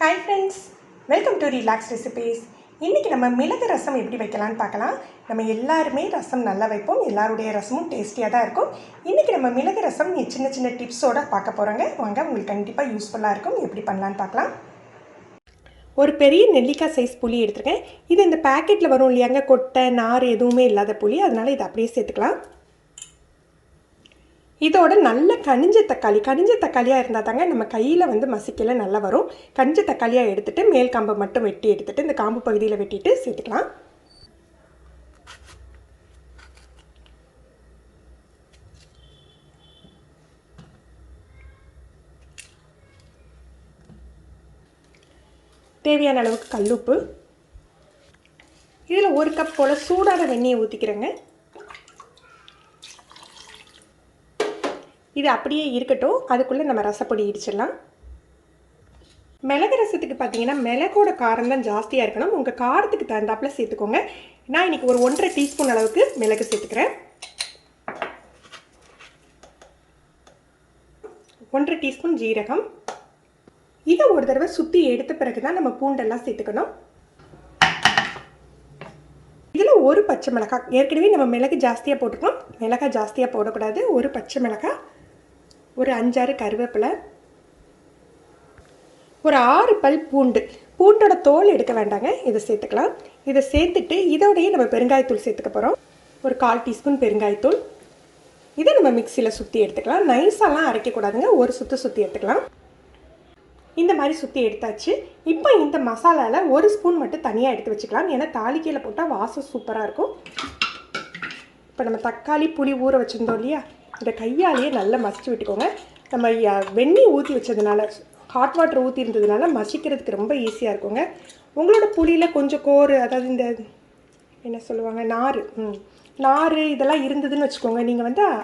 Hi friends, welcome to Relax Recipes. இன்னைக்கு நம்ம மிளகு ரசம் எப்படி வைக்கலாம்னு பார்க்கலாம். நம்ம எல்லாருமே ரசம் நல்லா வைப்போம். எல்லாருடைய ரசமும் டேஸ்டியா தான் இருக்கும். இன்னைக்கு நம்ம மிளகு ரசம் சின்ன சின்ன டிப்ஸோட பார்க்க போறோங்க. வாங்க உங்களுக்கு கண்டிப்பா யூஸ்ஃபுல்லா இருக்கும். எப்படி பண்ணலாம்னு பார்க்கலாம். ஒரு பெரிய நெல்லிக்காய் சைஸ் புளி எடுத்துருக்கேன். இது இந்த பாக்கெட்ல வரும் இல்லையாங்க, கொட்டை நார் எதுவுமே இல்லாத புளி. அதனால இதை அப்படியே சேர்த்துக்கலாம். இதோட நல்ல கனிஞ்ச தக்காளியாக இருந்தால் தாங்க நம்ம கையில் மசிக்கல நல்லா வரும். கனிஞ்ச தக்காளியாக எடுத்துகிட்டு மேல் காம்பை மட்டும் வெட்டி எடுத்துகிட்டு இந்த காம்பு பகுதியில் வெட்டிட்டு சேர்த்துக்கலாம். தேவையான அளவுக்கு கல்லுப்பு. இதில் 1 கப் போல் சூடான வெண்ணெயை ஊற்றிக்கிறேங்க. இது அப்படியே இருக்கட்டும். அதுக்குள்ளே நம்ம ரசப்பொடி இடிச்சிடலாம். மிளகு ரசத்துக்கு பார்த்தீங்கன்னா மிளகோட காரம் தான் ஜாஸ்தியாக இருக்கணும். உங்கள் காரத்துக்கு தகுந்தாப்பில் சேர்த்துக்கோங்க. நான் இன்றைக்கி ஒரு 1.5 டீஸ்பூன் அளவுக்கு மிளகு சேர்த்துக்கிறேன். 1.5 டீஸ்பூன் ஜீரகம். இதை ஒரு தடவை சுற்றி எடுத்த பிறகு தான் நம்ம பூண்டெல்லாம் சேர்த்துக்கணும். இதில் ஒரு பச்சை மிளகாய், ஏற்கனவே நம்ம மிளகு ஜாஸ்தியாக போட்டுக்கணும். மிளகாய் ஜாஸ்தியாக போடக்கூடாது. ஒரு பச்சை மிளகாய், ஒரு 5-6 கருவேப்பிலை, ஒரு 6 பல் பூண்டு. பூண்டோட தோல் எடுக்க வேண்டாங்க, இதை சேர்த்துக்கலாம். இதை சேர்த்துட்டு இதோடையே நம்ம பெருங்காயத்தூள் சேர்த்துக்க போகிறோம். ஒரு 1/4 டீஸ்பூன் பெருங்காயத்தூள். இதை நம்ம மிக்சியில் சுற்றி எடுத்துக்கலாம். நைஸாலாம் அரைக்கக்கூடாதுங்க, ஒரு சுற்றி எடுத்துக்கலாம். இந்த மாதிரி சுற்றி எடுத்தாச்சு. இப்போ இந்த மசாலாவில் 1 ஸ்பூன் மட்டும் தனியாக எடுத்து வச்சுக்கலாம். ஏன்னா தாளிக்கையில் போட்டால் வாசம் சூப்பராக இருக்கும். இப்போ நம்ம தக்காளி புளி ஊற வச்சுருந்தோம் இல்லையா, இதை கையாலேயே நல்லா மசிச்சு விட்டுக்கோங்க. நம்ம வெந்நீர் ஊற்றி வச்சதுனால, ஹாட் வாட்டர் ஊற்றி இருந்ததுனால மசிக்கிறதுக்கு ரொம்ப ஈஸியாக இருக்குங்க. உங்களோட புளியில் கொஞ்சம் கோரு, அதாவது இந்த என்ன சொல்லுவாங்க, நார் இதெல்லாம் இருந்ததுன்னு வச்சுக்கோங்க. நீங்கள்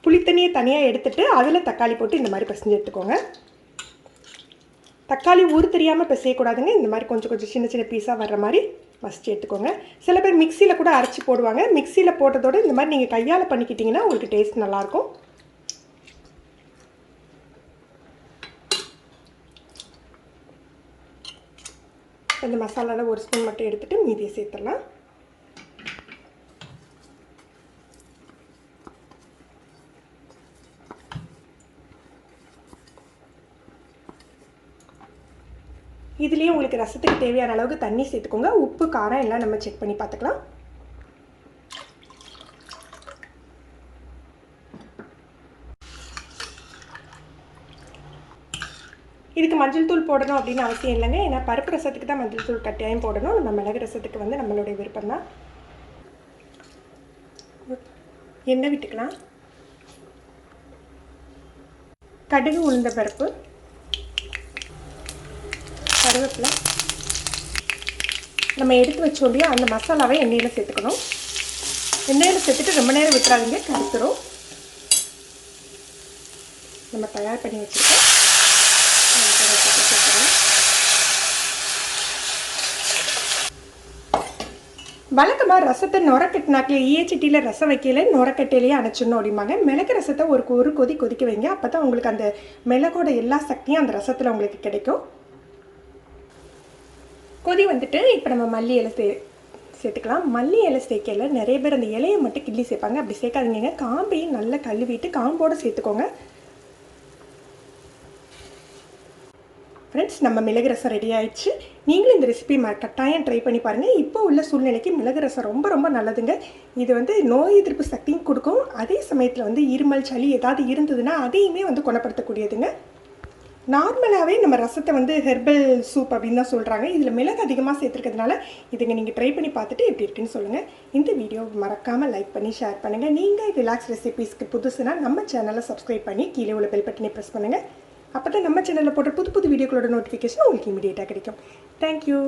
புளித்தண்ணியை தனியாக எடுத்துகிட்டு அதில் தக்காளி போட்டு இந்த மாதிரி பிசைஞ்சு எடுத்துக்கோங்க. தக்காளி ஊறு தெரியாமல் பிசையக்கூடாதுங்க. இந்த மாதிரி கொஞ்சம் சின்ன சின்ன பீஸாக வர்ற மாதிரி மசிச்சு எடுத்துக்கோங்க. சில பேர் மிக்சியில் கூட அரைச்சி போடுவாங்க. மிக்சியில் போட்டதோடு இந்த மாதிரி நீங்கள் கையால் பண்ணிக்கிட்டிங்கன்னா உங்களுக்கு டேஸ்ட் நல்லாயிருக்கும். இந்த மசாலாவில் 1 ஸ்பூன் மட்டும் எடுத்துகிட்டு மீதியை சேர்த்துடலாம். இதுலேயே உங்களுக்கு ரசத்துக்கு தேவையான அளவுக்கு தண்ணி சேர்த்துக்கோங்க. உப்பு காரம் எல்லாம் நம்ம செக் பண்ணி பார்த்துக்கலாம். இதுக்கு மஞ்சள் தூள் போடணும் அப்படின்னு அவசியம் இல்லைங்க. ஏன்னா பருப்பு ரசத்துக்கு தான் மஞ்சள் தூள் கட்டாயம் போடணும். நம்ம மிளகு ரசத்துக்கு நம்மளுடைய விருப்பம் தான். எண்ணெய் விட்டுக்கலாம். கடுகு, உளுந்த பருப்பு, கருவேப்பிலை, நம்ம எடுத்து வச்சோம் இல்லையா அந்த மசாலாவை எண்ணெயில் சேர்த்துக்கணும். எண்ணெயில் சேர்த்துட்டு ரொம்ப நேரம் விட்டுறாதீங்க, கருத்துரும். நம்ம தயார் பண்ணி வச்சுருக்கோம். வழக்கமாக ரசத்தை நுரக்கட்டினாக்கில் ஈயச்சட்டியில் ரசம் வைக்கல நுரக்கட்டையிலேயே அணைச்சிடணும் அப்படிம்பாங்க. மிளகு ரசத்தை ஒரு கொதி கொதிக்க வைங்க. அப்போ தான் உங்களுக்கு அந்த மிளகோட எல்லா சக்தியும் அந்த ரசத்தில் உங்களுக்கு கிடைக்கும். கொதி வந்துட்டு இப்போ நம்ம மல்லி இலை சேர்த்துக்கலாம். மல்லி இலை சேர்க்கல நிறைய பேர் அந்த இலையை மட்டும் கிள்ளி சேர்ப்பாங்க. அப்படி சேர்க்காதீங்க. காம்பையும் நல்லா கழுவிட்டு காம்போடு சேர்த்துக்கோங்க. ஃப்ரெண்ட்ஸ், நம்ம மிளகு ரசம் ரெடி ஆயிடுச்சு. நீங்களும் இந்த ரெசிபி கட்டாயம் ட்ரை பண்ணி பாருங்கள். இப்போ உள்ள சூழ்நிலைக்கு மிளகு ரசம் ரொம்ப ரொம்ப நல்லதுங்க. இது நோய் எதிர்ப்பு சக்தியும் கொடுக்கும். அதே சமயத்தில் இருமல் சளி ஏதாவது இருந்ததுன்னா அதையுமே குணப்படுத்தக்கூடியதுங்க. நார்மலாகவே நம்ம ரசத்தை ஹெர்பல் சூப் அப்படின்னு தான் சொல்கிறாங்க. இதில் மிளகு அதிகமாக சேர்த்துருக்கிறதுனால இதுங்க நீங்கள் ட்ரை பண்ணி பார்த்துட்டு எப்படி இருக்குன்னு சொல்லுங்கள். இந்த வீடியோ மறக்காமல் லைக் பண்ணி ஷேர் பண்ணுங்கள். நீங்கள் ரிலாக்ஸ் ரெசிபீஸ்க்கு புதுசுனா நம்ம சேனலை சப்ஸ்கிரைப் பண்ணி கீழே உள்ள பெல் பட்டனை ப்ரெஸ் பண்ணுங்கள். அப்போ தான் நம்ம சேனலில் போடுற புது வீடியோக்களோட நோட்டிஃபிகேஷன் உங்களுக்கு இமீடியட்டாக கிடைக்கும். தேங்க்யூ.